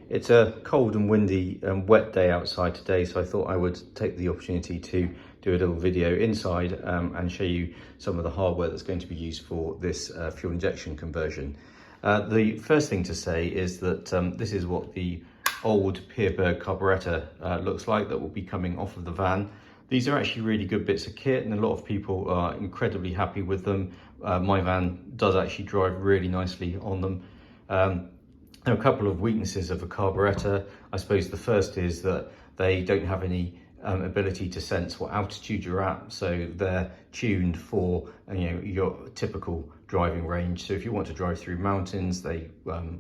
It's a cold and windy and wet day outside today, so I thought I would take the opportunity to do a little video inside and show you some of the hardware that's going to be used for this fuel injection conversion. The first thing to say is that this is what the old Pierberg carburetor looks like that will be coming off of the van. These are actually really good bits of kit and a lot of people are incredibly happy with them. My van does actually drive really nicely on them. There are a couple of weaknesses of a carburetor. I suppose the first is that they don't have any ability to sense what altitude you're at, so they're tuned for your typical driving range. So if you want to drive through mountains, they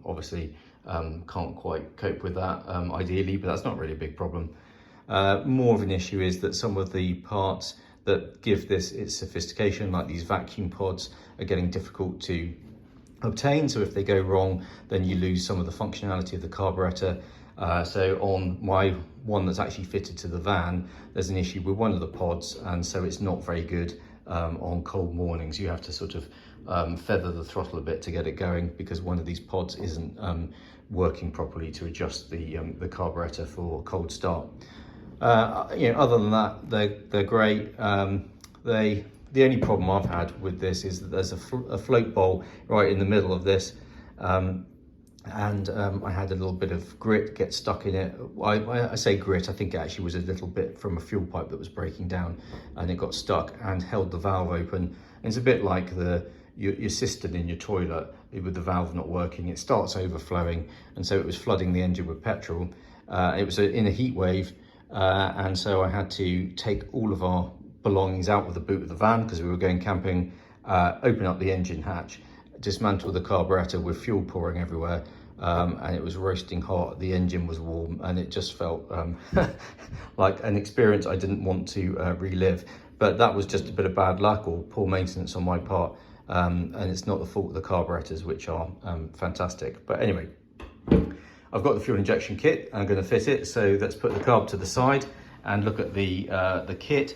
obviously can't quite cope with that ideally, but that's not really a big problem. More of an issue is that some of the parts that give this its sophistication, like these vacuum pods, are getting difficult to obtain. So if they go wrong, then you lose some of the functionality of the carburetor. So on my one that's actually fitted to the van, there's an issue with one of the pods, and so it's not very good on cold mornings. You have to sort of feather the throttle a bit to get it going because one of these pods isn't working properly to adjust the carburetor for cold start. Other than that, they're great. The only problem I've had with this is that there's a float bowl right in the middle of this, and I had a little bit of grit get stuck in it. I say grit, I think it actually was a little bit from a fuel pipe that was breaking down, and it got stuck and held the valve open. And it's a bit like your cistern in your toilet with the valve not working. It starts overflowing, and so it was flooding the engine with petrol. It was in a heat wave, and so I had to take all of our belongings out of the boot of the van because we were going camping, open up the engine hatch, dismantle the carburetor with fuel pouring everywhere, and it was roasting hot, the engine was warm, and it just felt like an experience I didn't want to relive. But that was just a bit of bad luck or poor maintenance on my part, and it's not the fault of the carburetors, which are fantastic. But anyway, I've got the fuel injection kit, I'm going to fit it, so let's put the carb to the side and look at the kit.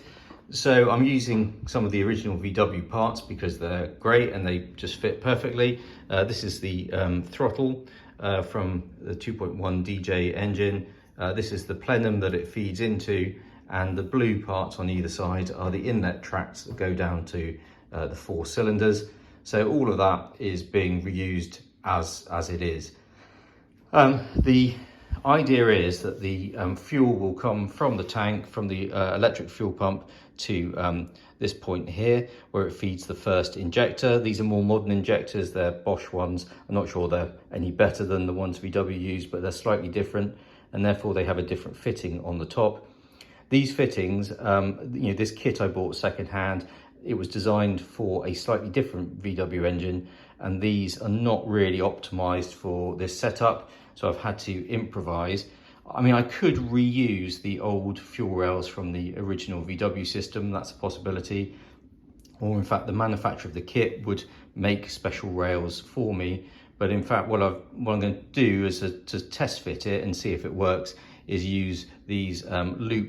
So I'm using some of the original VW parts because they're great and they just fit perfectly. This is the throttle from the 2.1 DJ engine. This is the plenum that it feeds into, and the blue parts on either side are the inlet tracks that go down to the 4 cylinders. So all of that is being reused as it is. The idea is that the fuel will come from the tank, from the electric fuel pump to this point here where it feeds the first injector. These are more modern injectors, they're Bosch ones. I'm not sure they're any better than the ones VW use, but they're slightly different, and therefore they have a different fitting on the top. These fittings, this kit I bought secondhand, it was designed for a slightly different VW engine, and these are not really optimized for this setup, so I've had to improvise. I mean, I could reuse the old fuel rails from the original VW system, that's a possibility. Or in fact, the manufacturer of the kit would make special rails for me. But in fact, what I'm going to do is to test fit it and see if it works, is use these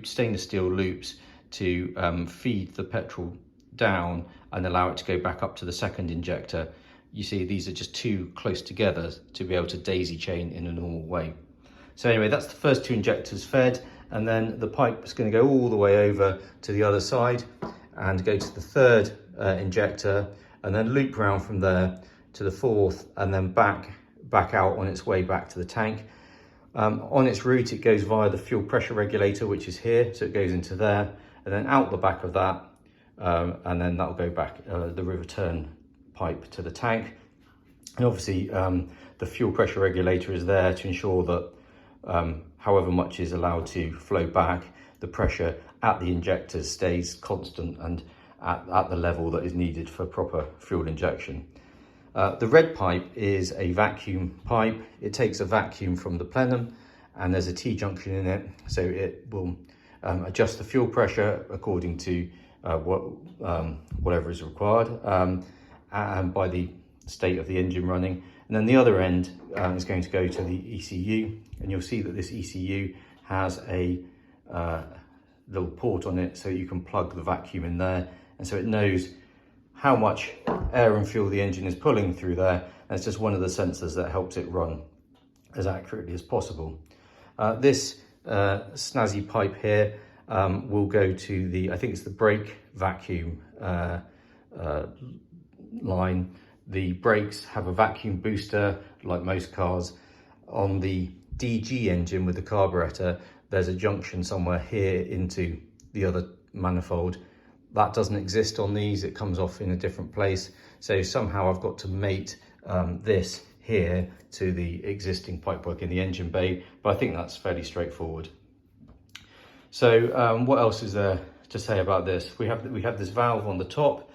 stainless steel loops to feed the petrol down and allow it to go back up to the second injector. You see, these are just too close together to be able to daisy chain in a normal way. So anyway, that's the first 2 injectors fed, and then the pipe is going to go all the way over to the other side and go to the 3rd injector, and then loop round from there to the 4th, and then back out on its way back to the tank. On its route, it goes via the fuel pressure regulator, which is here, so it goes into there, and then out the back of that, and then that'll go back the return pipe to the tank. And obviously the fuel pressure regulator is there to ensure that however much is allowed to flow back, the pressure at the injectors stays constant and at the level that is needed for proper fuel injection. The red pipe is a vacuum pipe. It takes a vacuum from the plenum, and there's a T-junction in it, so it will adjust the fuel pressure according to whatever is required, and by the state of the engine running. And then the other end is going to go to the ECU, and you'll see that this ECU has a little port on it, so you can plug the vacuum in there, and so it knows how much air and fuel the engine is pulling through there, and it's just one of the sensors that helps it run. as accurately as possible. This snazzy pipe here will go to the, I think it's the brake vacuum line. The brakes have a vacuum booster like most cars. On the DG engine with the carburetor, there's a junction somewhere here into the other manifold. That doesn't exist on these, it comes off in a different place. So somehow I've got to mate this here to the existing pipework in the engine bay, but I think that's fairly straightforward. So what else is there to say about this? We have this valve on the top.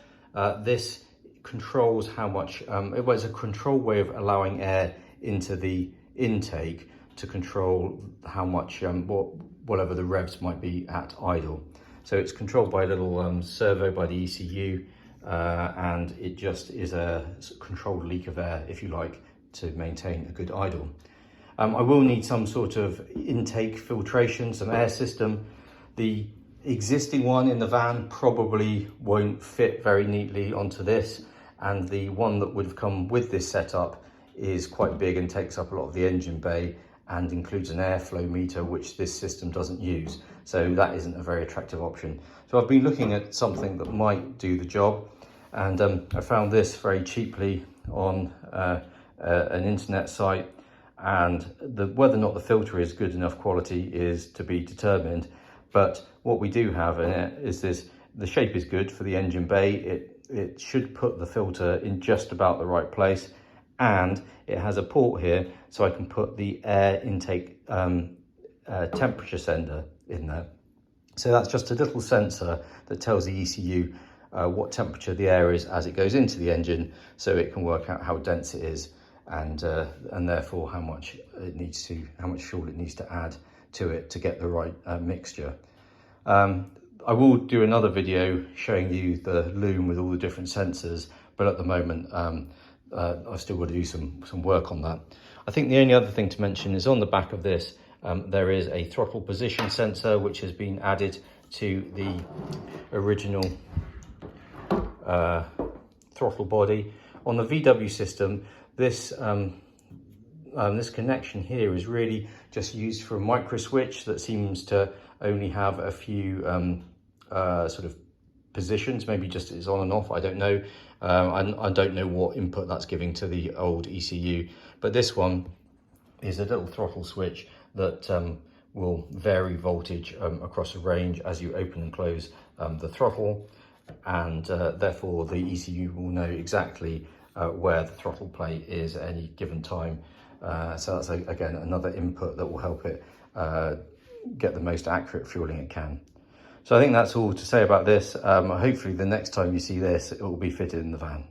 This controls how much, it was a control way of allowing air into the intake to control how much, whatever the revs might be at idle. So it's controlled by a little servo by the ECU, and it just is a controlled leak of air, if you like, to maintain a good idle. I will need some sort of intake filtration, some air system. The existing one in the van probably won't fit very neatly onto this, and the one that would have come with this setup is quite big and takes up a lot of the engine bay and includes an airflow meter, which this system doesn't use. So that isn't a very attractive option. So I've been looking at something that might do the job, and I found this very cheaply on an internet site, and whether or not the filter is good enough quality is to be determined. But what we do have in it is this, the shape is good for the engine bay. It should put the filter in just about the right place, and it has a port here so I can put the air intake temperature sender in there. So that's just a little sensor that tells the ECU what temperature the air is as it goes into the engine, so it can work out how dense it is, and therefore how much fuel it needs to add to it to get the right mixture. I will do another video showing you the loom with all the different sensors, but at the moment I've still got to do some work on that. I think the only other thing to mention is on the back of this there is a throttle position sensor which has been added to the original throttle body. On the VW system, this this connection here is really just used for a micro switch that seems to only have a few sort of positions, maybe just it's on and off, I don't know. I don't know what input that's giving to the old ECU, but this one is a little throttle switch that will vary voltage across a range as you open and close the throttle, and therefore the ECU will know exactly where the throttle plate is at any given time. So that's again another input that will help it get the most accurate fueling it can. So I think that's all to say about this. Hopefully the next time you see this, it will be fitted in the van.